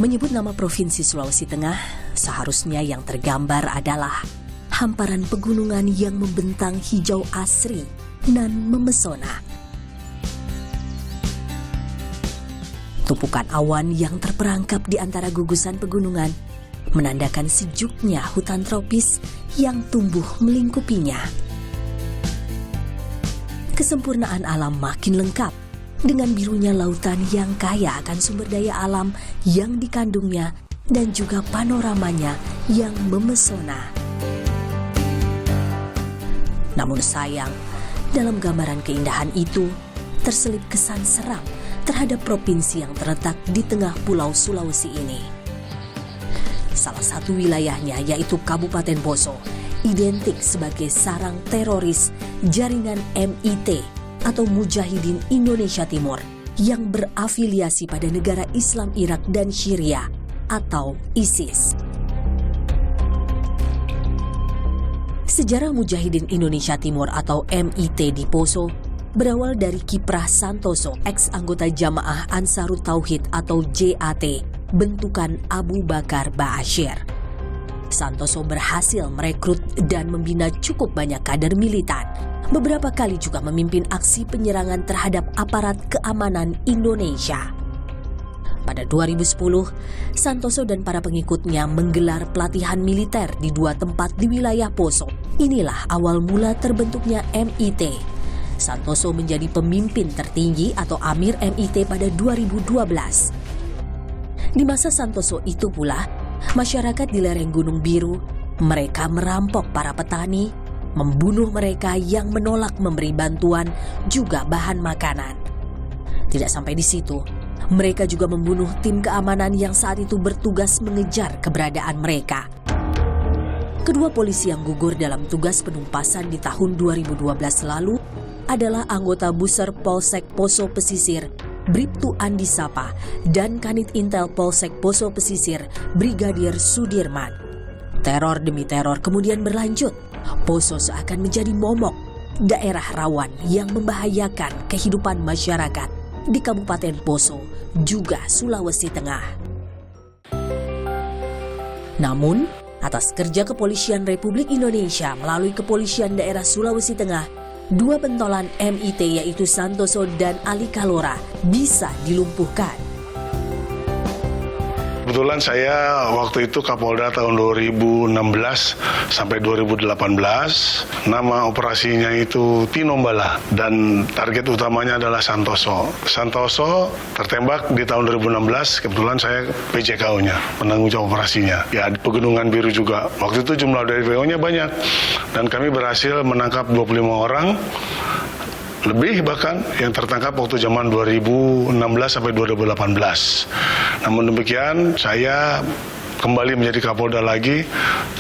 Menyebut nama Provinsi Sulawesi Tengah, seharusnya yang tergambar adalah hamparan pegunungan yang membentang hijau asri dan memesona. Tumpukan awan yang terperangkap di antara gugusan pegunungan menandakan sejuknya hutan tropis yang tumbuh melingkupinya. Kesempurnaan alam makin lengkap dengan birunya lautan yang kaya akan sumber daya alam yang dikandungnya dan juga panoramanya yang memesona. Namun sayang, dalam gambaran keindahan itu terselip kesan seram terhadap provinsi yang terletak di tengah pulau Sulawesi ini. Salah satu wilayahnya yaitu Kabupaten Poso, identik sebagai sarang teroris jaringan MIT atau Mujahidin Indonesia Timur yang berafiliasi pada negara Islam Irak dan Syria atau ISIS. Sejarah Mujahidin Indonesia Timur atau MIT di Poso berawal dari kiprah Santoso, ex-anggota Jamaah Ansarut Tauhid atau JAT, bentukan Abu Bakar Ba'asyir. Santoso berhasil merekrut dan membina cukup banyak kader militan. Beberapa kali juga memimpin aksi penyerangan terhadap aparat keamanan Indonesia. Pada 2010, Santoso dan para pengikutnya menggelar pelatihan militer di 2 tempat di wilayah Poso. Inilah awal mula terbentuknya MIT. Santoso menjadi pemimpin tertinggi atau Amir MIT pada 2012. Di masa Santoso itu pula, masyarakat di lereng Gunung Biru, mereka merampok para petani, membunuh mereka yang menolak memberi bantuan juga bahan makanan. Tidak sampai di situ, mereka juga membunuh tim keamanan yang saat itu bertugas mengejar keberadaan mereka. Kedua polisi yang gugur dalam tugas penumpasan di tahun 2012 lalu adalah anggota Buser Polsek Poso Pesisir, Bribtu Andi Sapa, dan Kanit Intel Polsek Poso Pesisir, Brigadir Sudirman. Teror demi teror kemudian berlanjut. Poso seakan menjadi momok, daerah rawan yang membahayakan kehidupan masyarakat di Kabupaten Poso, juga Sulawesi Tengah. Namun, atas kerja Kepolisian Republik Indonesia melalui Kepolisian Daerah Sulawesi Tengah, 2 pentolan MIT yaitu Santoso dan Ali Kalora bisa dilumpuhkan. Kebetulan saya waktu itu Kapolda tahun 2016 sampai 2018. Nama operasinya itu Tinombala dan target utamanya adalah Santoso. Santoso tertembak di tahun 2016, kebetulan saya PJKO-nya, penanggung jawab operasinya. Ya, di Pegunungan Biru juga. Waktu itu jumlah dari PO-nya banyak dan kami berhasil menangkap 25 orang. Lebih bahkan yang tertangkap waktu zaman 2016 sampai 2018. Namun demikian saya kembali menjadi Kapolda lagi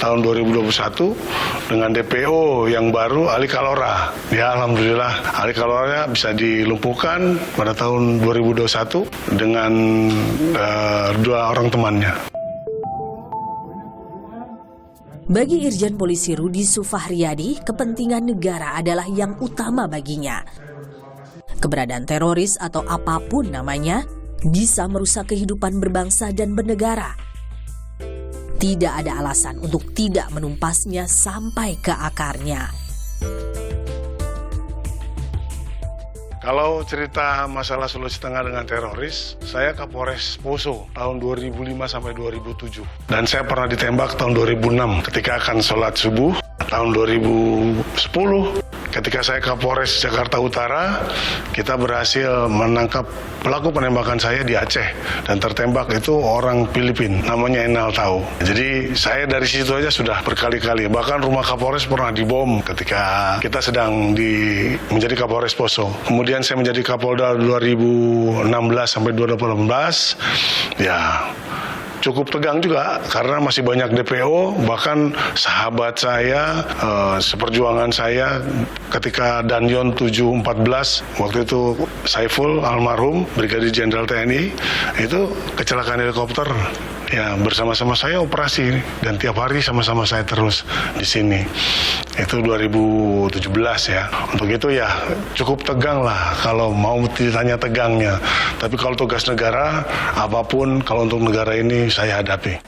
tahun 2021 dengan DPO yang baru Ali Kalora. Ya alhamdulillah Ali Kalora bisa dilumpuhkan pada tahun 2021 dengan 2 orang temannya. Bagi Irjen Polisi Rudi Sufahriyadi, kepentingan negara adalah yang utama baginya. Keberadaan teroris atau apapun namanya bisa merusak kehidupan berbangsa dan bernegara. Tidak ada alasan untuk tidak menumpasnya sampai ke akarnya. Kalau cerita masalah Sulawesi Tengah dengan teroris, saya Kapolres Poso tahun 2005 sampai 2007. Dan saya pernah ditembak tahun 2006 ketika akan sholat subuh. Tahun 2010 ketika saya Kapolres Jakarta Utara, kita berhasil menangkap pelaku penembakan saya di Aceh. Dan tertembak itu orang Filipina, namanya Enal Tau. Jadi saya dari situ aja sudah berkali-kali. Bahkan rumah Kapolres pernah dibom ketika kita sedang menjadi Kapolres Poso. Kemudian saya menjadi Kapolda 2016 sampai 2018. Ya, cukup tegang juga karena masih banyak DPO, bahkan sahabat saya, seperjuangan saya ketika Danyon 714, waktu itu Saiful almarhum, Brigadir Jenderal TNI, itu kecelakaan helikopter ya bersama-sama saya operasi dan tiap hari sama-sama saya terus di sini. Itu 2017 ya. Untuk itu ya cukup tegang lah kalau mau ditanya tegangnya. Tapi kalau tugas negara, apapun kalau untuk negara ini saya hadapi.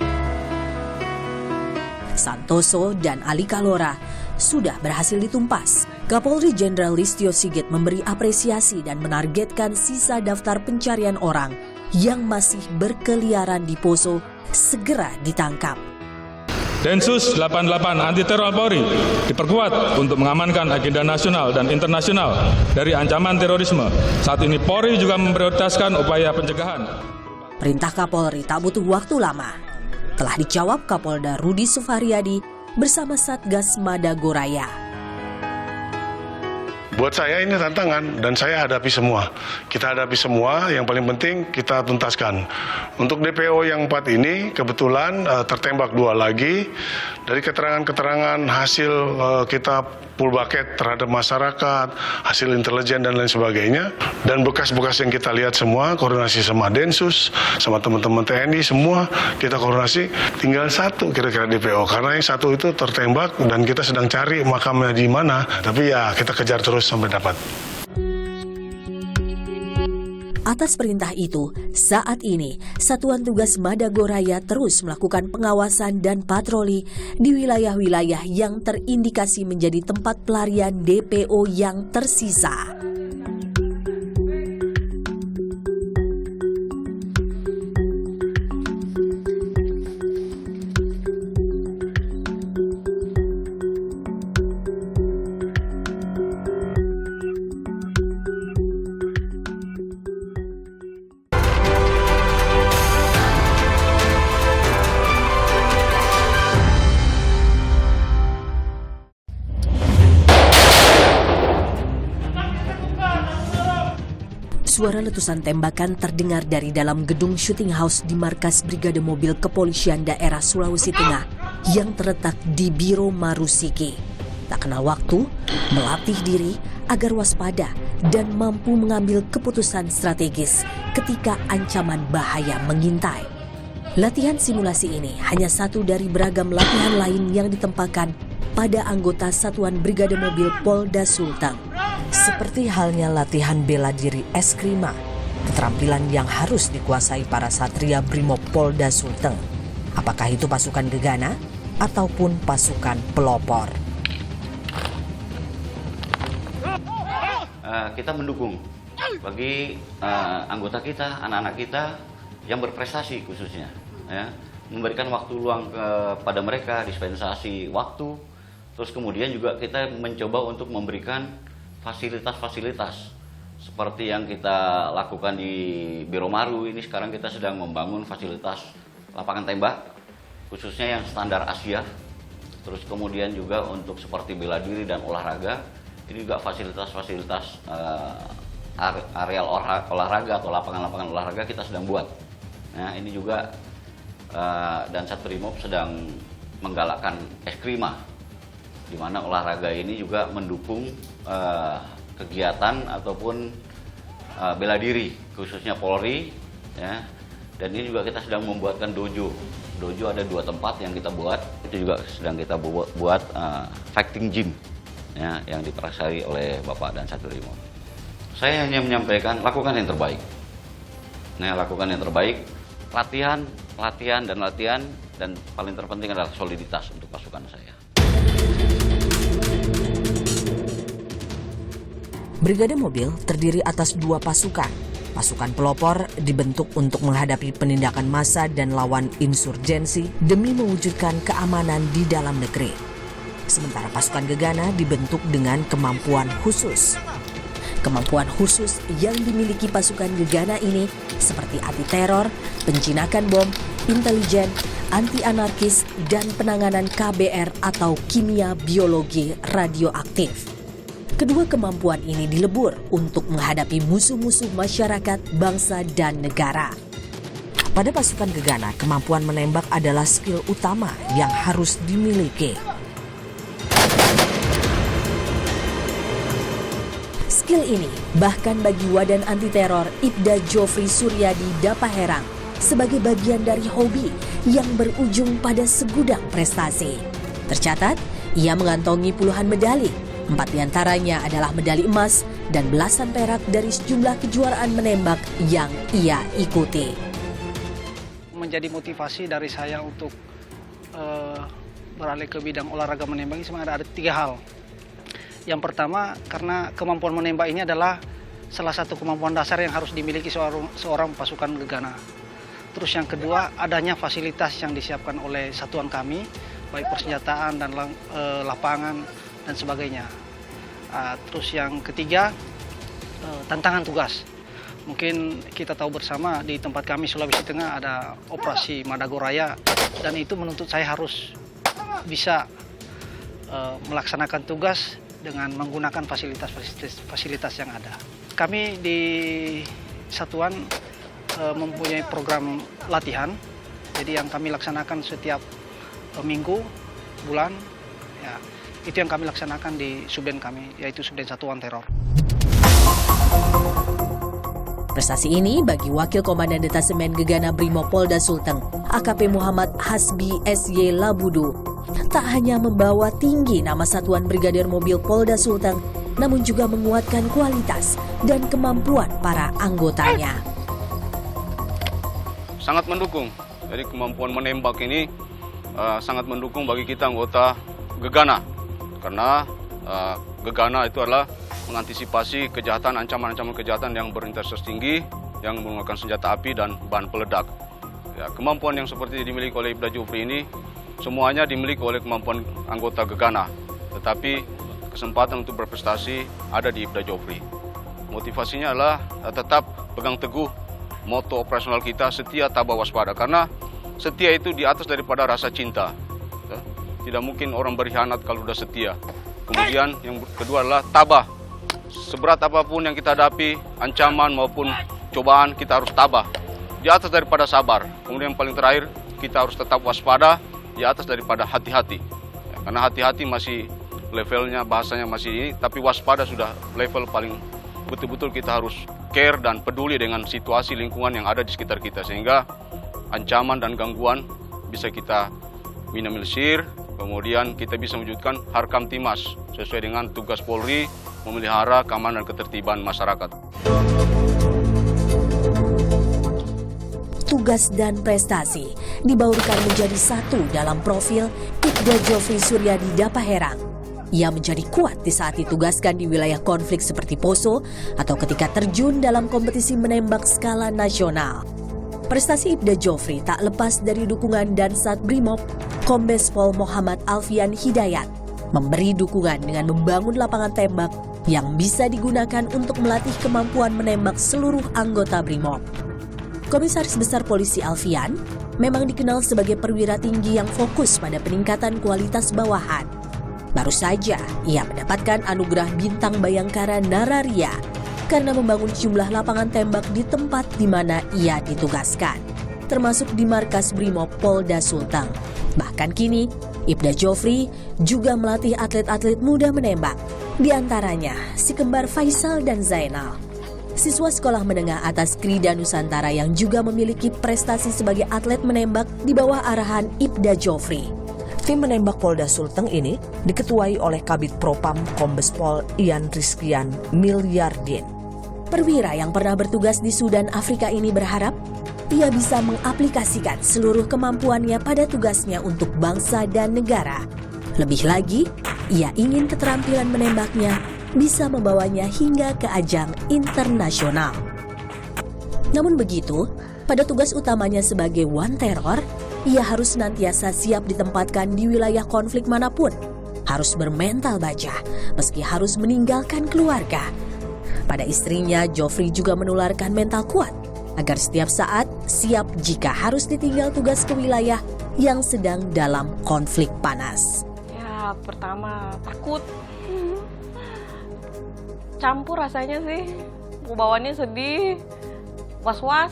Santoso dan Ali Kalora sudah berhasil ditumpas. Kapolri Jenderal Listio Sigit memberi apresiasi dan menargetkan sisa daftar pencarian orang yang masih berkeliaran di Poso segera ditangkap. Densus 88 anti teror Polri diperkuat untuk mengamankan agenda nasional dan internasional dari ancaman terorisme. Saat ini Polri juga memprioritaskan upaya pencegahan. Perintah Kapolri tak butuh waktu lama. Telah dijawab Kapolda Rudi Sufahriyadi bersama Satgas Madagoraya. Buat saya ini tantangan dan saya hadapi semua. Kita hadapi semua, yang paling penting kita tuntaskan. Untuk DPO yang 4 ini kebetulan tertembak 2 lagi. Dari keterangan-keterangan hasil kita full bucket terhadap masyarakat, hasil intelijen dan lain sebagainya. Dan bekas-bekas yang kita lihat semua, koordinasi sama Densus, sama teman-teman TNI, semua kita koordinasi. Tinggal 1 kira-kira DPO, karena yang 1 itu tertembak dan kita sedang cari makamnya di mana. Tapi ya kita kejar terus sampai dapat. Atas perintah itu, saat ini Satuan Tugas Madagoraya terus melakukan pengawasan dan patroli di wilayah-wilayah yang terindikasi menjadi tempat pelarian DPO yang tersisa. Suara letusan tembakan terdengar dari dalam gedung shooting house di markas Brigade Mobil Kepolisian Daerah Sulawesi Tengah yang terletak di Biro Marusiki. Tak kenal waktu, melatih diri agar waspada dan mampu mengambil keputusan strategis ketika ancaman bahaya mengintai. Latihan simulasi ini hanya satu dari beragam latihan lain yang ditempatkan pada anggota Satuan Brigade Mobil Polda Sulteng. Seperti halnya latihan bela diri eskrima, keterampilan yang harus dikuasai para satria Brimob Polda Sulteng. Apakah itu pasukan gegana ataupun pasukan pelopor? Kita mendukung bagi anggota kita, anak-anak kita yang berprestasi khususnya, ya, memberikan waktu luang kepada mereka, dispensasi waktu. Terus kemudian juga kita mencoba untuk memberikan fasilitas-fasilitas seperti yang kita lakukan di Biro Maru. Ini sekarang kita sedang membangun fasilitas lapangan tembak khususnya yang standar Asia. Terus kemudian juga untuk seperti bela diri dan olahraga, ini juga fasilitas-fasilitas areal olahraga atau lapangan-lapangan olahraga kita sedang buat. Nah, ini juga dan Satbrimob sedang menggalakkan eskrima, di mana olahraga ini juga mendukung kegiatan ataupun bela diri khususnya Polri, ya. Dan ini juga kita sedang membuatkan dojo. Dojo ada 2 tempat yang kita buat. Itu juga sedang kita buat fighting gym, ya, yang diprasari oleh Bapak dan Satbrimob. Saya hanya menyampaikan lakukan yang terbaik. Nah, lakukan yang terbaik, latihan dan paling terpenting adalah soliditas untuk pasukan saya. Brigade Mobil terdiri atas 2 pasukan. Pasukan pelopor dibentuk untuk menghadapi penindakan massa dan lawan insurgensi demi mewujudkan keamanan di dalam negeri. Sementara pasukan gegana dibentuk dengan kemampuan khusus. Kemampuan khusus yang dimiliki pasukan gegana ini seperti anti teror, penjinakan bom, intelijen, anti anarkis, dan penanganan KBR atau kimia biologi radioaktif. Kedua kemampuan ini dilebur untuk menghadapi musuh-musuh masyarakat, bangsa, dan negara. Pada pasukan gegana, kemampuan menembak adalah skill utama yang harus dimiliki. Skill ini bahkan bagi Wadan Anti Teror Ibda Jofri Suryadi Dapaherang sebagai bagian dari hobi yang berujung pada segudang prestasi. Tercatat, ia mengantongi puluhan medali. 4 diantaranya adalah medali emas dan belasan perak dari sejumlah kejuaraan menembak yang ia ikuti. Menjadi motivasi dari saya untuk beralih ke bidang olahraga menembak ini sebenarnya ada 3 hal. Yang pertama, karena kemampuan menembak ini adalah salah satu kemampuan dasar yang harus dimiliki seorang pasukan gegana. Terus yang kedua, adanya fasilitas yang disiapkan oleh satuan kami, baik persenjataan dan lapangan dan sebagainya. Terus yang ketiga, tantangan tugas. Mungkin kita tahu bersama di tempat kami Sulawesi Tengah ada operasi Madagoraya, dan itu menuntut saya harus bisa melaksanakan tugas dengan menggunakan fasilitas yang ada. Kami di satuan mempunyai program latihan, jadi yang kami laksanakan setiap minggu, bulan, ya, itu yang kami laksanakan di Subden kami, yaitu Subden Satuan Teror. Prestasi ini bagi Wakil Komandan Detasemen Gegana Brimob Polda Sulteng, AKP Muhammad Hasbi SY Labudu, tak hanya membawa tinggi nama Satuan Brigadir Mobil Polda Sulteng, namun juga menguatkan kualitas dan kemampuan para anggotanya. Sangat mendukung, jadi kemampuan menembak ini sangat mendukung bagi kita anggota Gegana, karena Gegana itu adalah mengantisipasi kejahatan, ancaman-ancaman kejahatan yang berintensitas tinggi, yang menggunakan senjata api dan bahan peledak. Ya, kemampuan yang seperti dimiliki oleh Ibda Jofri ini, semuanya dimiliki oleh kemampuan anggota Gegana. Tetapi kesempatan untuk berprestasi ada di Ibda Jofri. Motivasinya adalah tetap pegang teguh moto operasional kita, setia, tabah, waspada. Karena setia itu di atas daripada rasa cinta. Tidak mungkin orang berkhianat kalau sudah setia. Kemudian yang kedua adalah tabah. Seberat apapun yang kita hadapi, ancaman maupun cobaan, kita harus tabah. Di atas daripada sabar. Kemudian yang paling terakhir, kita harus tetap waspada di atas daripada hati-hati. Ya, karena hati-hati masih levelnya, bahasanya masih ini, tapi waspada sudah level paling betul-betul kita harus care dan peduli dengan situasi lingkungan yang ada di sekitar kita. Sehingga ancaman dan gangguan bisa kita minimalisir, kemudian kita bisa mewujudkan Harkam Timas sesuai dengan tugas Polri memelihara keamanan dan ketertiban masyarakat. Tugas dan prestasi dibaurkan menjadi satu dalam profil Ibda Jofri Suryadi Dapaherang. Ia menjadi kuat di saat ditugaskan di wilayah konflik seperti Poso atau ketika terjun dalam kompetisi menembak skala nasional. Prestasi Ibda Jofri tak lepas dari dukungan Dansat Brimob, Kombes Pol Muhammad Alfian Hidayat, memberi dukungan dengan membangun lapangan tembak yang bisa digunakan untuk melatih kemampuan menembak seluruh anggota Brimob. Komisaris Besar Polisi Alfian memang dikenal sebagai perwira tinggi yang fokus pada peningkatan kualitas bawahan. Baru saja ia mendapatkan anugerah Bintang Bayangkara Nararia karena membangun jumlah lapangan tembak di tempat di mana ia ditugaskan, termasuk di markas Brimob Polda Sulteng. Bahkan kini, Ibda Jofri juga melatih atlet-atlet muda menembak, di antaranya si kembar Faisal dan Zainal. Siswa sekolah menengah atas Krida Nusantara yang juga memiliki prestasi sebagai atlet menembak di bawah arahan Ibda Jofri. Tim menembak Polda Sulteng ini diketuai oleh Kabid Propam Kombes Pol Ian Rizkian Milyardin. Perwira yang pernah bertugas di Sudan, Afrika ini berharap ia bisa mengaplikasikan seluruh kemampuannya pada tugasnya untuk bangsa dan negara. Lebih lagi, ia ingin keterampilan menembaknya bisa membawanya hingga ke ajang internasional. Namun begitu, pada tugas utamanya sebagai One Terror, ia harus senantiasa siap ditempatkan di wilayah konflik manapun. Harus bermental baja, meski harus meninggalkan keluarga. Pada istrinya, Jofri juga menularkan mental kuat, agar setiap saat siap jika harus ditinggal tugas ke wilayah yang sedang dalam konflik panas. Ya, pertama takut. Campur rasanya sih, bawaannya sedih, was-was.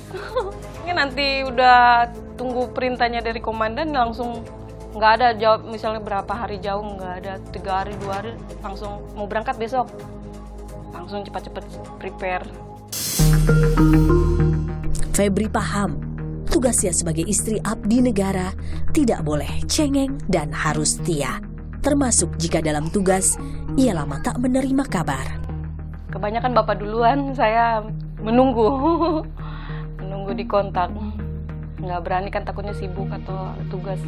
Ini nanti udah tunggu perintahnya dari komandan langsung nggak ada jawab, misalnya berapa hari jauh nggak ada, 3 hari 2 hari langsung mau berangkat besok, langsung cepat-cepat prepare. Febri paham, tugasnya sebagai istri abdi negara tidak boleh cengeng dan harus setia. Termasuk jika dalam tugas ia lama tak menerima kabar. Kebanyakan bapak duluan, saya menunggu. Menunggu di kontak. Nggak berani kan, takutnya sibuk atau tugas.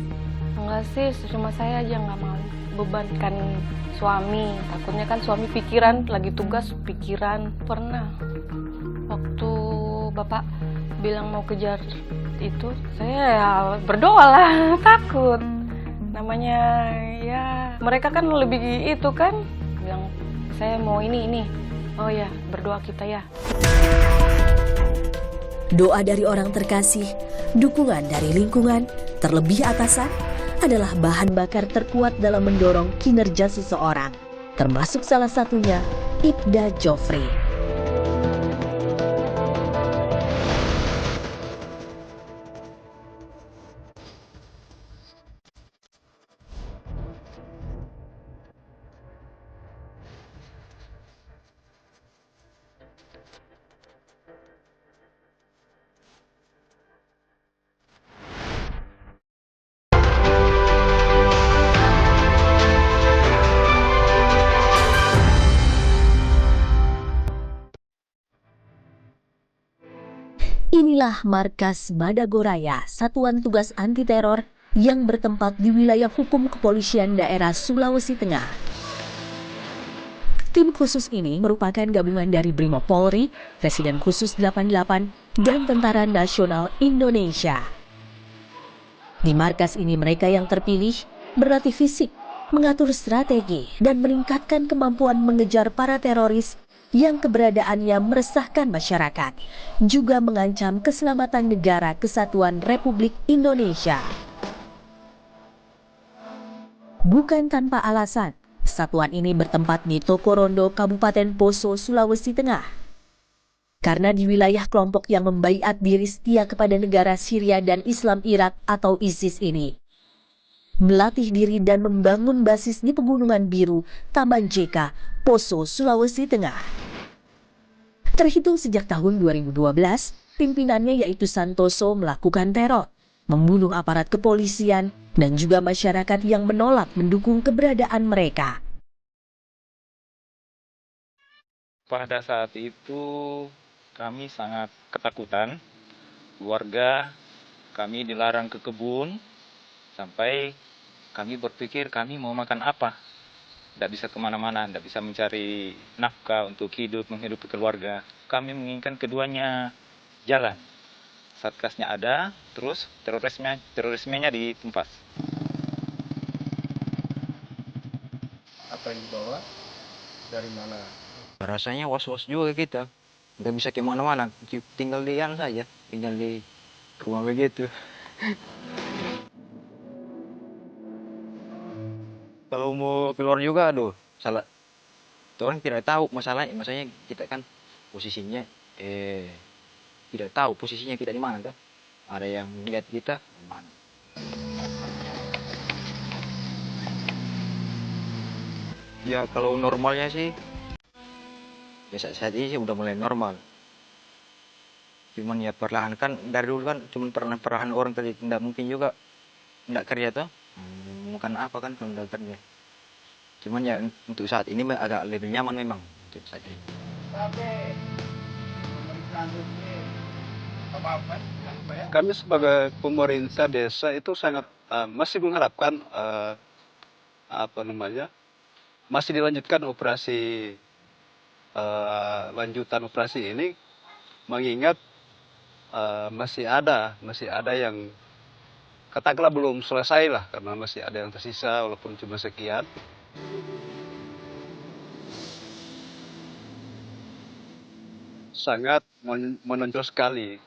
Enggak sih, cuma saya aja nggak mau bebankan suami. Takutnya kan suami pikiran, lagi tugas pikiran. Pernah waktu bapak bilang mau kejar itu, saya ya berdoa lah, takut. Namanya ya mereka kan lebih itu kan, bilang saya mau ini. Oh ya, berdoa kita ya. Doa dari orang terkasih, dukungan dari lingkungan, terlebih atasan, adalah bahan bakar terkuat dalam mendorong kinerja seseorang. Termasuk salah satunya Ibda Jofri. Inilah markas Madagoraya, Satuan Tugas Anti Teror yang bertempat di wilayah hukum kepolisian daerah Sulawesi Tengah. Tim khusus ini merupakan gabungan dari Brimob Polri, Residen Khusus 88, dan Tentara Nasional Indonesia. Di markas ini mereka yang terpilih berlatih fisik, mengatur strategi, dan meningkatkan kemampuan mengejar para teroris yang keberadaannya meresahkan masyarakat, juga mengancam keselamatan negara kesatuan Republik Indonesia. Bukan tanpa alasan, satuan ini bertempat di Tokorondo, Kabupaten Poso, Sulawesi Tengah. Karena di wilayah kelompok yang membaiat diri setia kepada negara Syria dan Islam Irak atau ISIS ini, melatih diri dan membangun basis di Pegunungan Biru, Taman JK, Poso, Sulawesi Tengah. Terhitung sejak tahun 2012, pimpinannya yaitu Santoso melakukan teror, membunuh aparat kepolisian, dan juga masyarakat yang menolak mendukung keberadaan mereka. Pada saat itu kami sangat ketakutan. Keluarga kami dilarang ke kebun, sampai kami berpikir kami mau makan apa. Tidak bisa kemana-mana, tidak bisa mencari nafkah untuk menghidupi keluarga. Kami menginginkan keduanya jalan. Satgasnya ada, terus terorismenya ditumpas. Apa yang dibawa? Dari mana? Rasanya was-was juga kita. Nggak bisa kemana-mana, tinggal di yang saja, tinggal di rumah begitu. Kalau mau keluar juga, aduh, salah. Orang tidak tahu masalahnya kita kan posisinya, tidak tahu posisinya kita di mana kan. Ada yang lihat kita di mana. Ya kalau normalnya sih, ya saat ini sih udah mulai normal. Cuman ya perlahan kan, dari dulu kan cuma perlahan orang tadi tidak mungkin juga tidak kerja tuh. Bukan apa kan kalau tidak kerja. Cuman ya untuk saat ini agak lebih nyaman memang untuk saat ini. Kami sebagai pemerintah desa itu sangat masih mengharapkan masih dilanjutkan operasi lanjutan operasi ini, mengingat masih ada yang katakanlah belum selesai lah, karena masih ada yang tersisa walaupun cuma sekian. Sangat menonjol sekali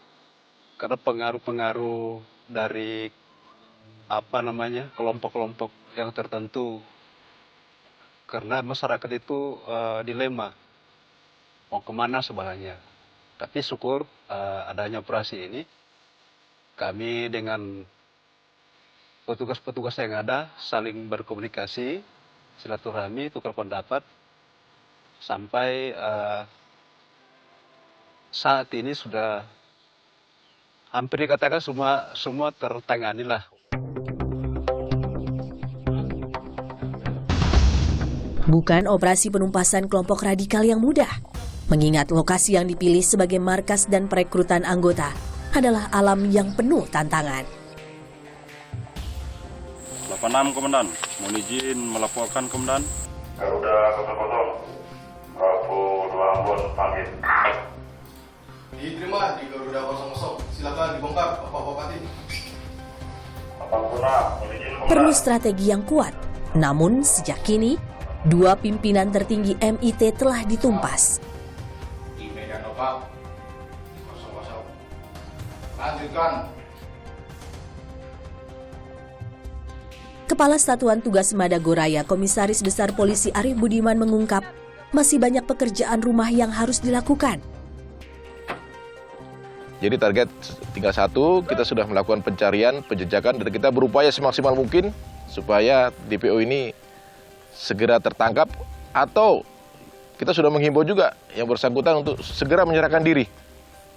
karena pengaruh-pengaruh dari kelompok-kelompok yang tertentu, karena masyarakat itu dilema mau kemana sebenarnya. Tapi syukur adanya operasi ini, kami dengan petugas-petugas yang ada saling berkomunikasi, silaturahmi, tukar pendapat, sampai saat ini sudah hampir dikatakan semua tertangani lah. Bukan operasi penumpasan kelompok radikal yang mudah, mengingat lokasi yang dipilih sebagai markas dan perekrutan anggota adalah alam yang penuh tantangan. 86 Komandan, mohon izin melaporkan Komandan. Garuda 00, Bravo 2 Ambon, pamit. Diterima di Garuda 00, silakan dibongkar Bapak Bupati. Perlu strategi yang kuat, namun sejak kini, 2 pimpinan tertinggi MIT telah ditumpas. Di Medan Opak 00. Lanjutkan. Kepala Satuan Tugas Madagoraya Komisaris Besar Polisi Arief Budiman mengungkap, masih banyak pekerjaan rumah yang harus dilakukan. Jadi target tinggal 1, kita sudah melakukan pencarian, penjejakan, dan kita berupaya semaksimal mungkin supaya DPO ini segera tertangkap, atau kita sudah menghimbau juga yang bersangkutan untuk segera menyerahkan diri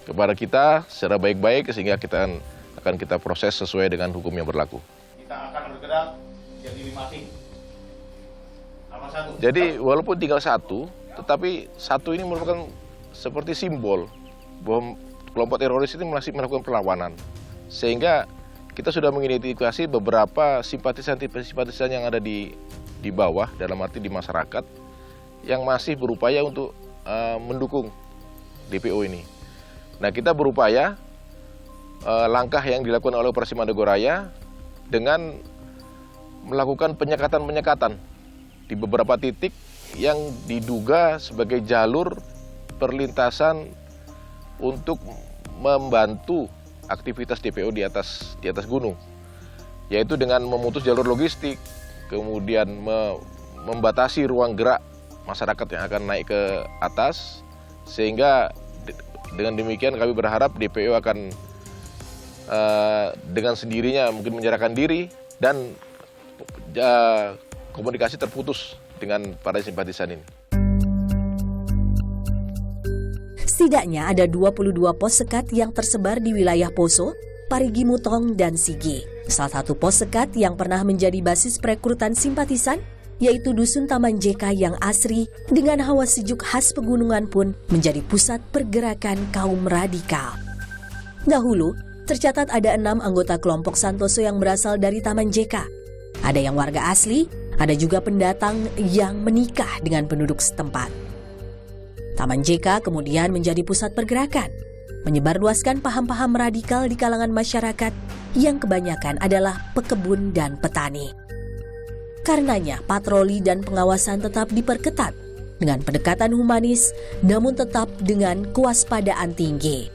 kepada kita secara baik-baik, sehingga akan kita proses sesuai dengan hukum yang berlaku. Kita akan bergerak jadi 5 tim. Jadi walaupun tinggal 1, tetapi 1 ini merupakan seperti simbol bahwa kelompok teroris ini masih melakukan perlawanan. Sehingga kita sudah mengidentifikasi beberapa simpatisan yang ada di bawah, dalam arti di masyarakat, yang masih berupaya untuk mendukung DPO ini. Nah, kita berupaya langkah yang dilakukan oleh Operasi Madagoraya dengan melakukan penyekatan di beberapa titik yang diduga sebagai jalur perlintasan untuk membantu aktivitas DPO di atas gunung, yaitu dengan memutus jalur logistik, kemudian membatasi ruang gerak masyarakat yang akan naik ke atas, sehingga dengan demikian kami berharap DPO akan dengan sendirinya mungkin menyerahkan diri dan komunikasi terputus dengan para simpatisan ini. Setidaknya ada 22 pos sekat yang tersebar di wilayah Poso, Parigi Mutong, dan Sigi. Salah satu pos sekat yang pernah menjadi basis perekrutan simpatisan, yaitu Dusun Taman JK yang asri dengan hawa sejuk khas pegunungan pun menjadi pusat pergerakan kaum radikal. Dahulu, tercatat ada 6 anggota kelompok Santoso yang berasal dari Taman JK. Ada yang warga asli, ada juga pendatang yang menikah dengan penduduk setempat. Taman JK kemudian menjadi pusat pergerakan, menyebarluaskan paham-paham radikal di kalangan masyarakat yang kebanyakan adalah pekebun dan petani. Karenanya, patroli dan pengawasan tetap diperketat dengan pendekatan humanis, namun tetap dengan kewaspadaan tinggi.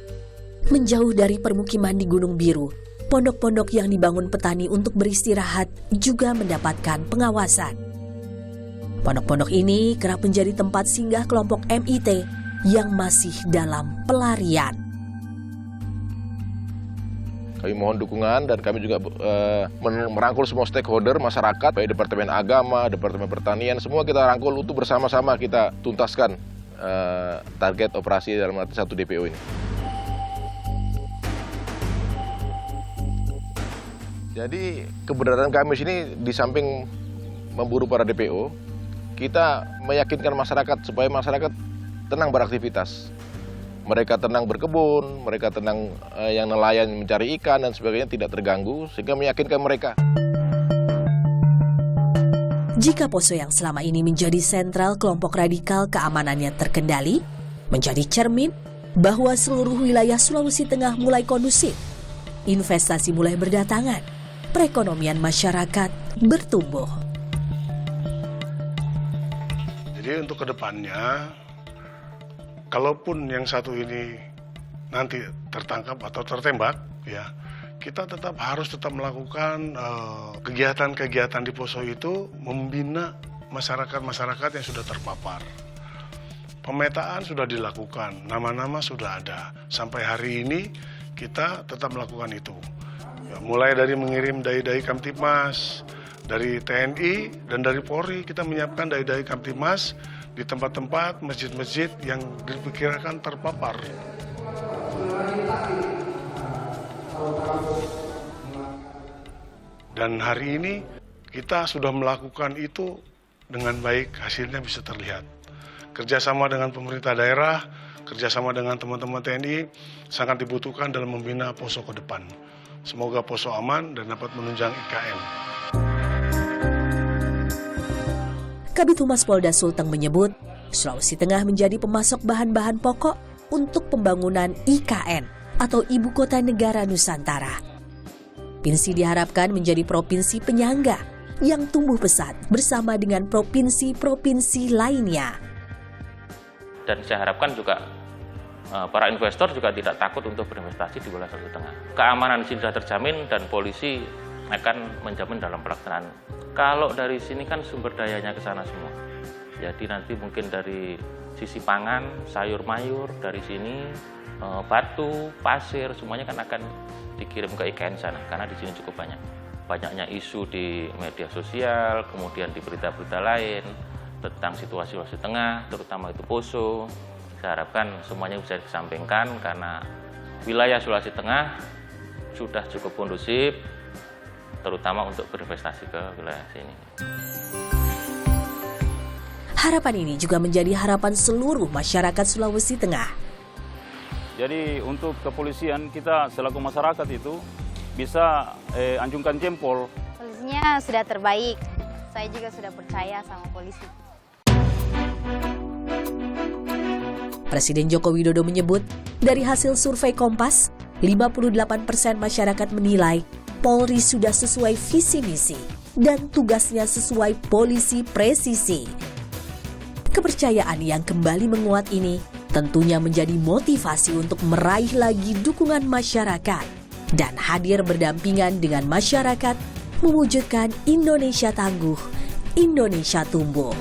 Menjauh dari permukiman di Gunung Biru, pondok-pondok yang dibangun petani untuk beristirahat juga mendapatkan pengawasan. Pondok-pondok ini kerap menjadi tempat singgah kelompok MIT yang masih dalam pelarian. Kami mohon dukungan dan kami juga merangkul semua stakeholder masyarakat, baik Departemen Agama, Departemen Pertanian, semua kita rangkul untuk bersama-sama kita tuntaskan target operasi dalam arti 1 DPO ini. Jadi keberadaan kami sini di samping memburu para DPO, kita meyakinkan masyarakat supaya masyarakat tenang beraktivitas. Mereka tenang berkebun, mereka tenang yang nelayan mencari ikan dan sebagainya tidak terganggu, sehingga meyakinkan mereka. Jika Poso yang selama ini menjadi sentral kelompok radikal keamanannya terkendali, menjadi cermin bahwa seluruh wilayah Sulawesi Tengah mulai kondusif, investasi mulai berdatangan, perekonomian masyarakat bertumbuh. Jadi untuk kedepannya, kalaupun yang satu ini nanti tertangkap atau tertembak, ya kita harus tetap melakukan kegiatan-kegiatan di Poso itu, membina masyarakat-masyarakat yang sudah terpapar. Pemetaan sudah dilakukan, nama-nama sudah ada. Sampai hari ini kita tetap melakukan itu. Ya, mulai dari mengirim dai-dai Kamtibmas, dari TNI dan dari Polri, kita menyiapkan dai-dai Kamtibmas di tempat-tempat masjid-masjid yang diperkirakan terpapar. Dan hari ini kita sudah melakukan itu dengan baik, hasilnya bisa terlihat. Kerjasama dengan pemerintah daerah, kerjasama dengan teman-teman TNI sangat dibutuhkan dalam membina Poso ke depan. Semoga Poso aman dan dapat menunjang IKN. Kabid Humas Polda Sulteng menyebut, Sulawesi Tengah menjadi pemasok bahan-bahan pokok untuk pembangunan IKN atau Ibu Kota Negara Nusantara. Provinsi diharapkan menjadi provinsi penyangga yang tumbuh pesat bersama dengan provinsi-provinsi lainnya. Dan saya harapkan juga para investor juga tidak takut untuk berinvestasi di wilayah Sulawesi Tengah. Keamanan di sini sudah terjamin dan polisi akan menjamin dalam pelaksanaan. Kalau dari sini kan sumber dayanya ke sana semua. Jadi nanti mungkin dari sisi pangan, sayur mayur dari sini, batu, pasir, semuanya kan akan dikirim ke IKN sana karena di sini cukup banyak. Banyaknya isu di media sosial, kemudian di berita-berita lain tentang situasi Sulawesi Tengah, terutama itu Poso. Saya harapkan semuanya bisa dikesampingkan karena wilayah Sulawesi Tengah sudah cukup kondusif, terutama untuk berinvestasi ke wilayah sini. Harapan ini juga menjadi harapan seluruh masyarakat Sulawesi Tengah. Jadi untuk kepolisian kita selaku masyarakat itu bisa anjungkan jempol. Polisinya sudah terbaik. Saya juga sudah percaya sama polisi. Presiden Joko Widodo menyebut, dari hasil survei Kompas, 58% masyarakat menilai Polri sudah sesuai visi misi dan tugasnya sesuai polisi presisi. Kepercayaan yang kembali menguat ini tentunya menjadi motivasi untuk meraih lagi dukungan masyarakat dan hadir berdampingan dengan masyarakat mewujudkan Indonesia tangguh, Indonesia tumbuh.